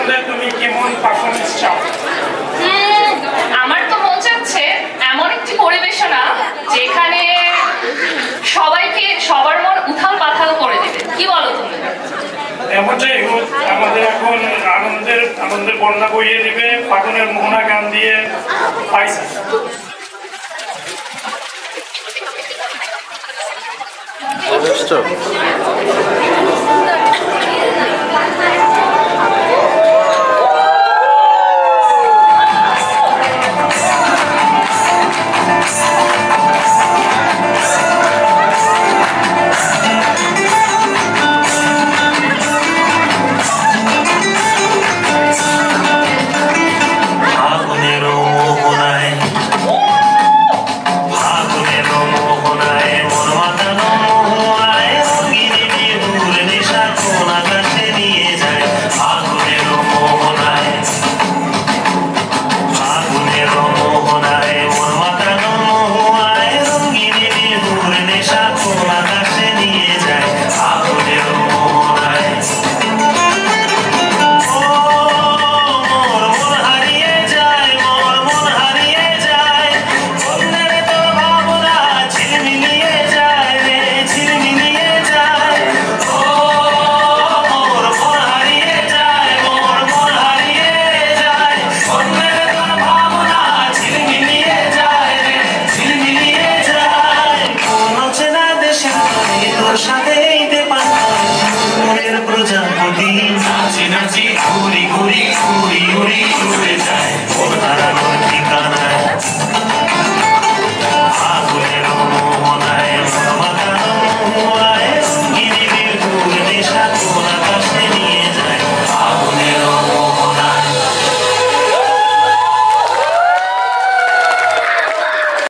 আসলে তুমি কেমন পারফরমেন্স চাও? আমার তো মন চাচ্ছে এমন একটি পরিবেশনা যেখানে সবাইকে সবার মন উথাল পাথাল করে দেবে। কি বলো তুমি? এমনটাই হোক, আমাদের এখন আনন্দের বন্যা বইয়ে দিবে ফাগুনের মোহনা গান দিয়ে পাইছে। প্রজাপতি নাচি নাচি ঘুরি ঘুরি ঘুরি ঘুরি উড়ে যায় ওর হারানোর ঠিক